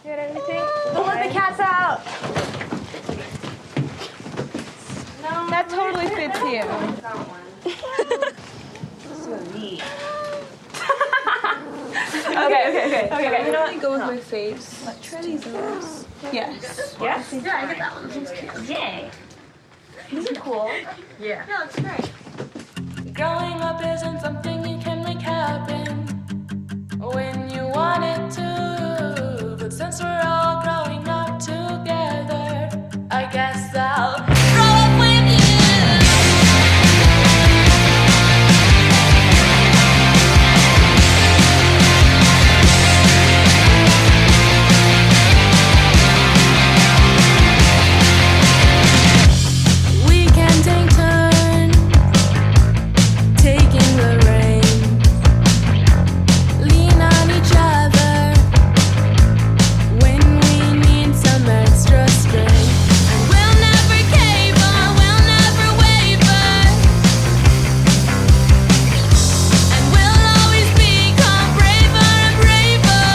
You got everything? Don't let the cats out! No. That totally fits you. That one. So neat. Okay. You know what? Go with my face. Let's try these ones. Yes. Yes? Yeah, I get that one. She's cute. Yay. These are cool. Yeah. Yeah, looks great. Growing up isn't something you can make happen when you want it to. But since we're all growing up together, I guess I'll grow up with you. We can take turns taking the reins, lean on each other when we need some extra strength. And we'll never cave or we'll never waver, and we'll always become braver and braver.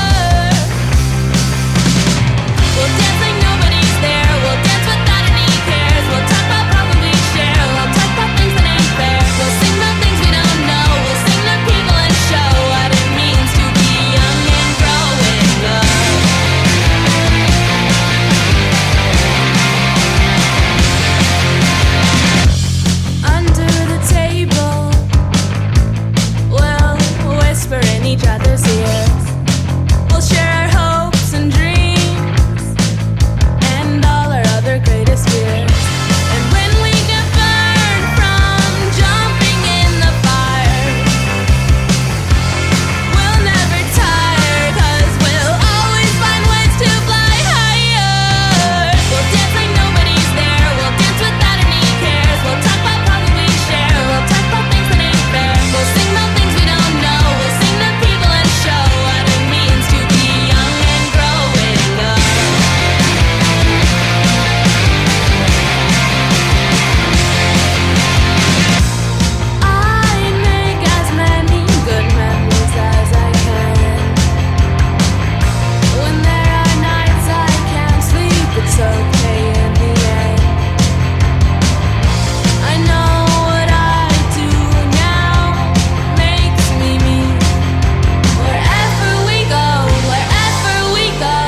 We'll dance like nobody's there, we'll dance without any cares. We'll talk about probably share, we'll talk about things that ain't fair. We'll sing about things we don't know, we'll sing to people and show what it means to be young and growing up. Under the table, we'll whisper in each other's ears. We'll share our hopes and dreams and all our other greatest fears. And when we get burned from jumping in the fire, we'll never tire, 'cause we'll always find ways to fly higher. We'll dance like nobody's there, we'll dance without any cares. We'll talk about probably share, we'll talk about things that ain't fair. We'll sing about things we don't know, we'll sing to people and show what it means to be young and growing up. I make as many good memories as I can. When there are nights I can't sleep, it's okay in the end. I know what I do now makes me me. Wherever we go, wherever we go.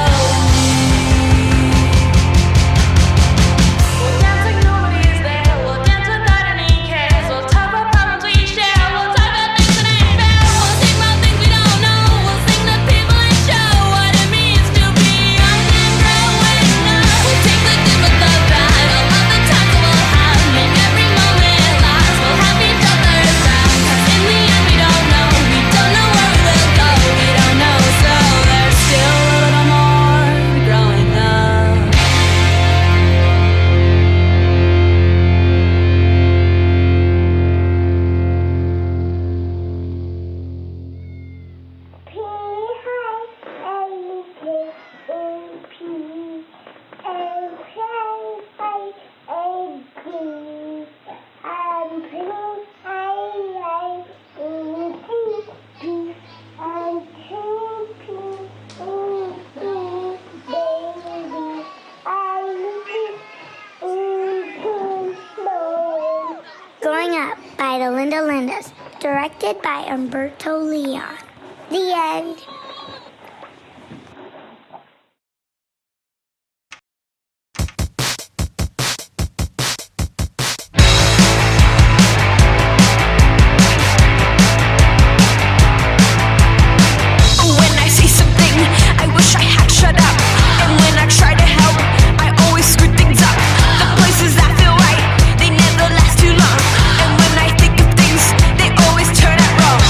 We'll dance like nobody's there, we'll dance without any cares. We'll talk about problems we share, we'll talk about things that ain't fair. We'll sing about things we don't know, we'll sing to people and show what it means to be young and growing up. We'll take the good with the bad, all of the times that we'll have, make every moment last. We'll have each other's back, 'cause in the end we don't know where we will go, we don't know. So there's still a little more growing up. Growing Up by the Linda Lindas, directed by Umberto Leon. The end. When I say something, I wish I had shut up. And when I try to help, I always screw things up. The places that feel right, they never last too long. And when I think of things, they always turn out wrong.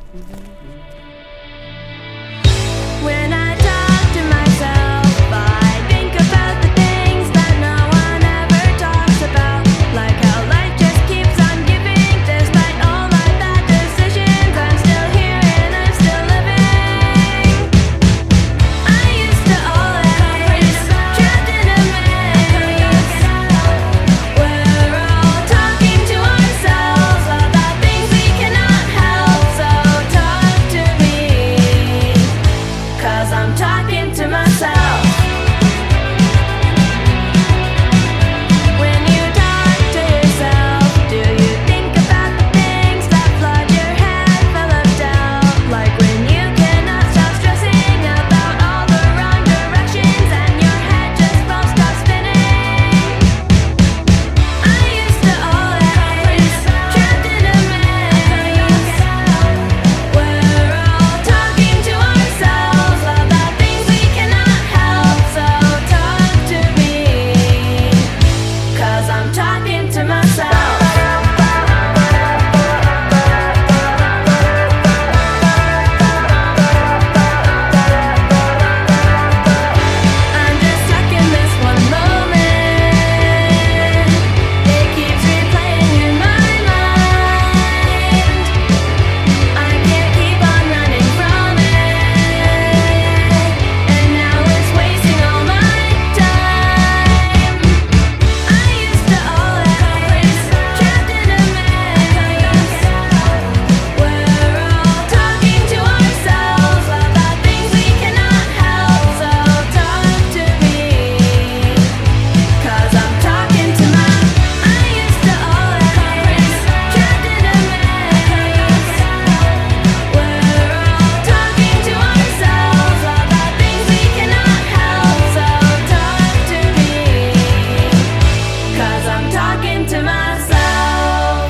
When I talk to myself, I think about the things that no one ever talks about, like how life just keeps on giving, despite all my bad decisions. I'm still here and I'm still living. I used to always trapped in a maze, we're all talking to ourselves about things we cannot help. So talk to me, 'cause I'm talking to myself. When you talk to yourself, do you think about the things that flood your head full of doubt? Like when you cannot stop stressing about all the wrong directions and your head just won't stop spinning. I used to always trapped in a maze, we're all talking to ourselves about things we cannot help. So talk to me, 'cause I'm talking to myself. I'm just stuck in this one moment. It keeps replaying in my mind. I can't keep on running from it, and now it's wasting all my time. I used to always trapped in a maze, we're all talking to ourselves about things we cannot help. So talk to me, 'cause I'm talking to my. I used to always trapped in a maze, we're all talking to ourselves about things we cannot help. So talk to me, 'cause I'm talking to myself.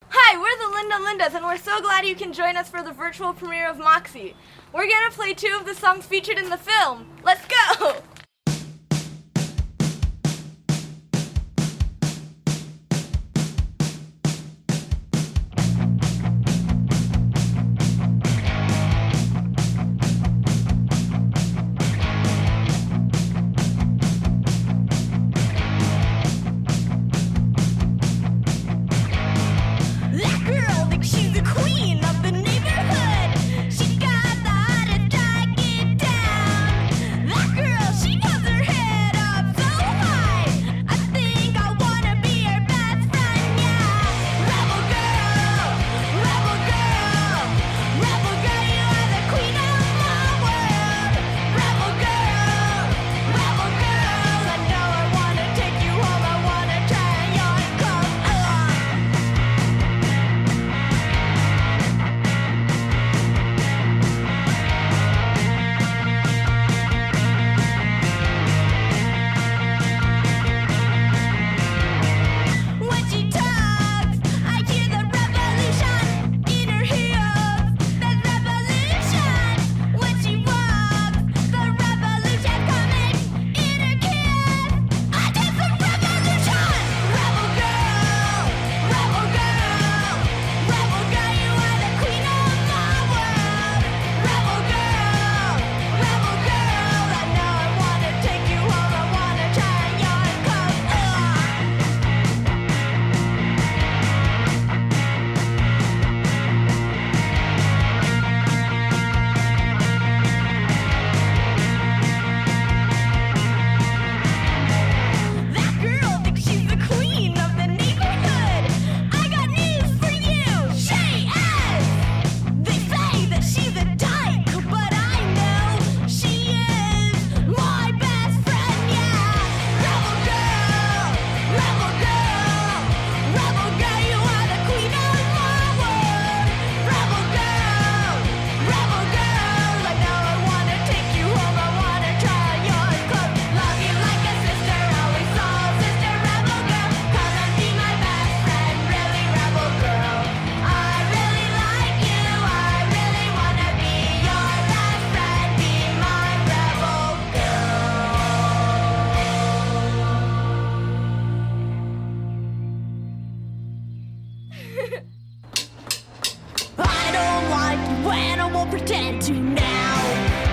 Hi, we're the Linda Lindas, and we're so glad you can join us for the virtual premiere of Moxie. We're gonna play 2 of the songs featured in the film. Let's go! That girl thinks she's the queen of the neighborhood. She got the heart to strike it down. That girl, she I don't like you and I won't pretend to now.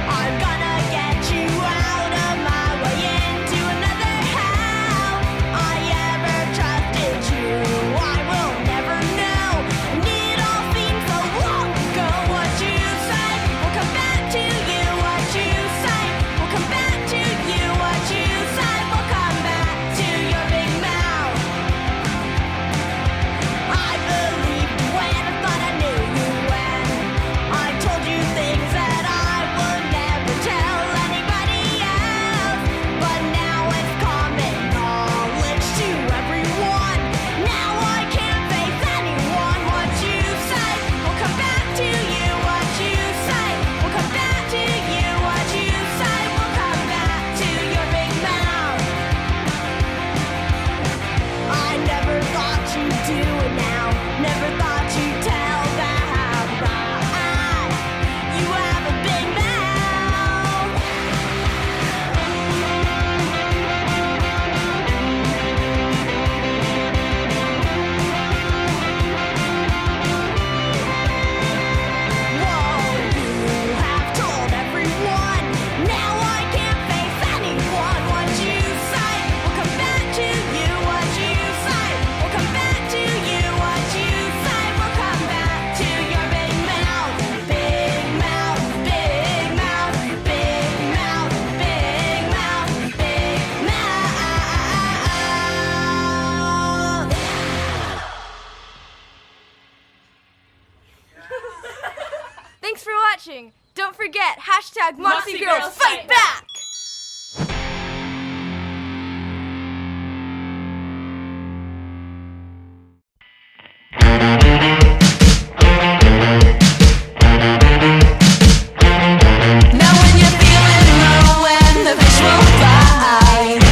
I'm gonna get you out of my way into another hell. I ever trusted you, I will never know. And it all seems so long ago. What you say will come back to you. What you say will come back to you. What you say will come back to your big mouth. I believed you when I thought I knew you when I told you things that I would never tell anybody else. But now it's common knowledge to everyone. Now I can't face anyone. What you say will come back to you. What you say will come back to you. What you say will come back to your big mouth. I never thought you'd do it now. Never thought you'd tell that you have a big mouth. Whoa, you have told everyone. Now I can't face anyone. What you say will come back to you. What you say will come back to you. What you say will come back to your big mouth. Big mouth, big mouth, big mouth, big mouth, big mouth. Thanks for watching. Don't forget, hashtag Moxie Moxie Girls Girls Fight Fight Back! Now when you're feeling low and the fish won't bite,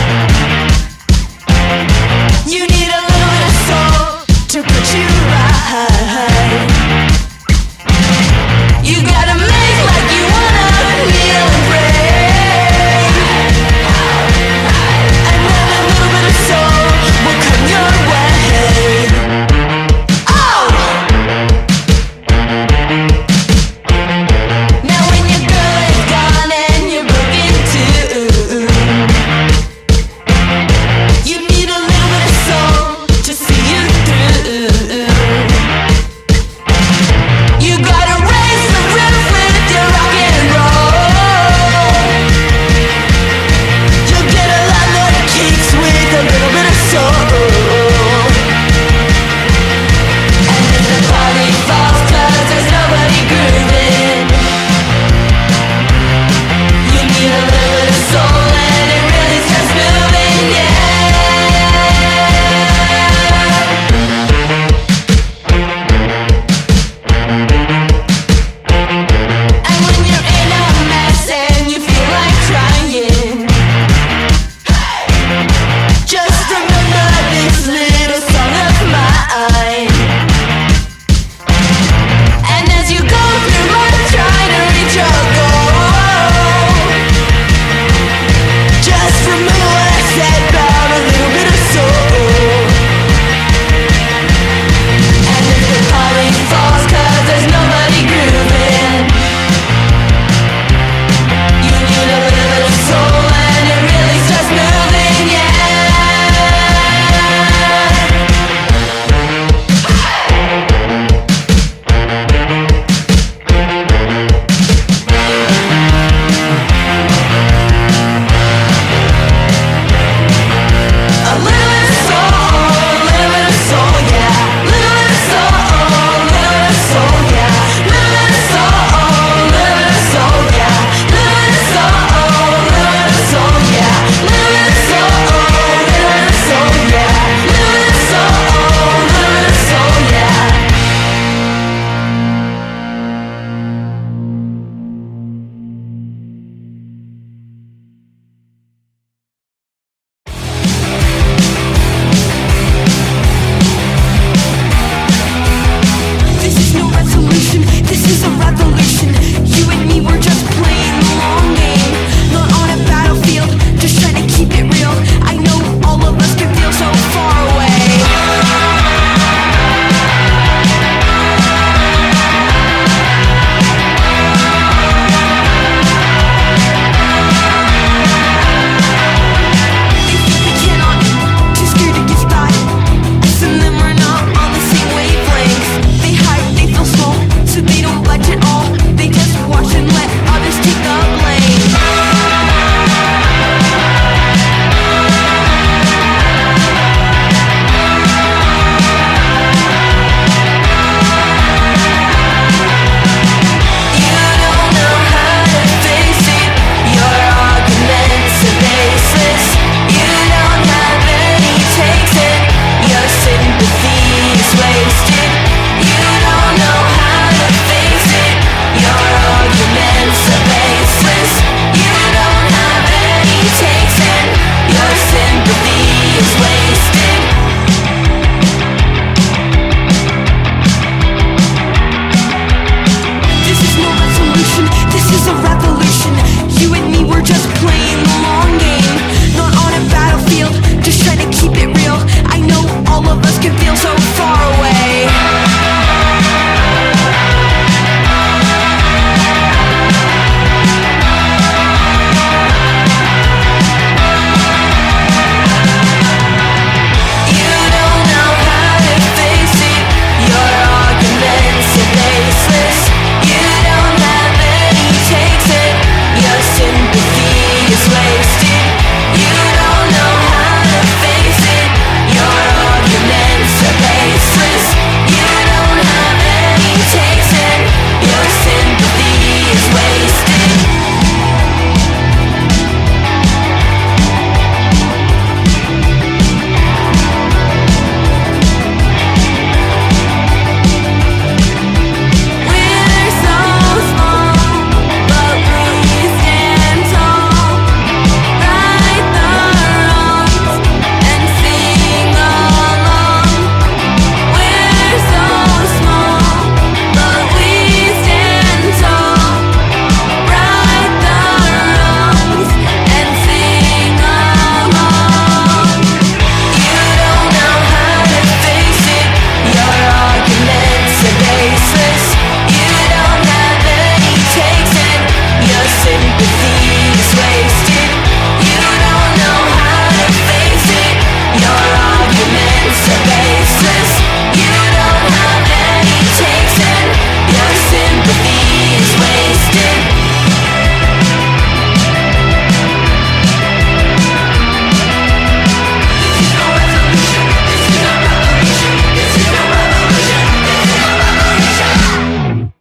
you need a little bit of salt to put you right. You gotta make like you wanna kneel and pray. feel so far away. You don't know how to face it. Your arguments are baseless. You don't have any takes it. Your sympathy is wasted. You don't know how to face it. Your arguments are baseless. You don't have any takes it. Your sympathy is wasted. We're so small, but we stand tall. Right the wrongs and sing along. We're so small, but we stand tall. Right the wrongs and sing along. You don't know how to face it. Your arguments are baseless. You don't have any takes it. Your sympathy is wasted. You don't know how to face it. Your arguments are baseless. You don't have any takes it. Your sympathy is wasted. This is no resolution. This is no revolution. This is no revolution. This is no revolution.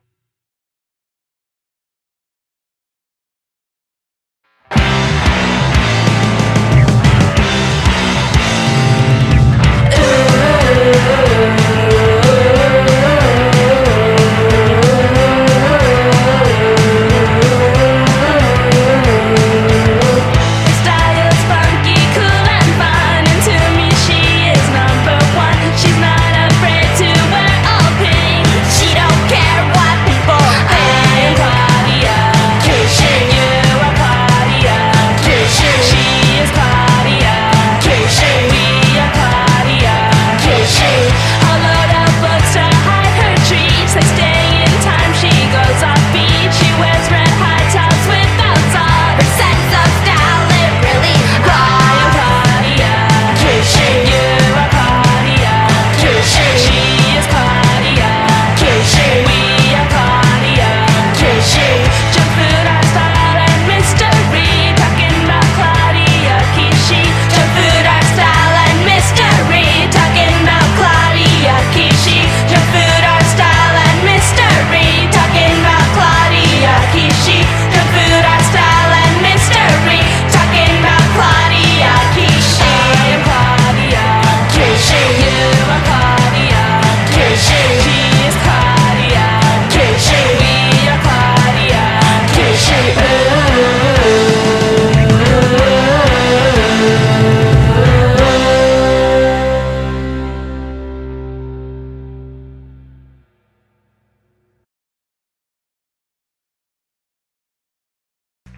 Her style is funky, cool and fun, and to me she is number one. She's not afraid to wear all pink. She don't care what people think. I am Claudia, Keisha. You are Claudia, Keisha. She is Claudia, Keisha. We are Claudia, Keisha. A load of books to hide her treats. They stay in time. She goes off beat. She wears red high tops without socks. Her sense of style, it really high. I am Claudia, Keisha. You are Claudia, Keisha. She is Claudia, Keisha. We are Claudia, Keisha. Junk food, our style and mystery. Talking about Claudia, Keisha. Junk food, our style and mystery. Talking about Claudia, Keisha. Junk food, our style and mystery. Talking about Claudia, Keisha. Junk food, our style and mystery. Talking about Claudia, Keisha. I am Claudia, Keisha. You are Claudia, Keisha. She is Claudia, Keisha. We are Claudia, Keisha.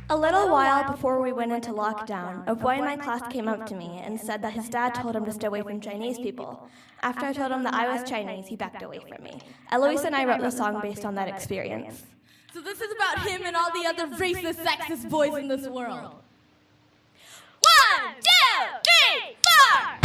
A little while before we went into lockdown, a boy in my class came up to me and said that his dad told him to stay away from Chinese people. After I told him that I was Chinese, he backed away from me. Eloise and I wrote the song based on that experience. So this is about him and all the other racist, sexist boys in this world. 1, 2, 3, 4!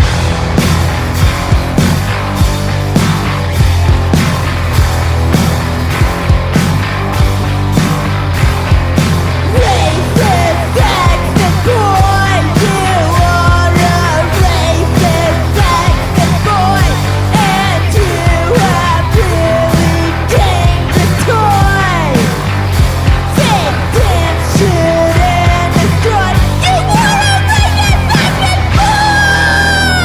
Shoot and destroy. You wanna make it fucking boy!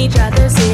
each other's ears.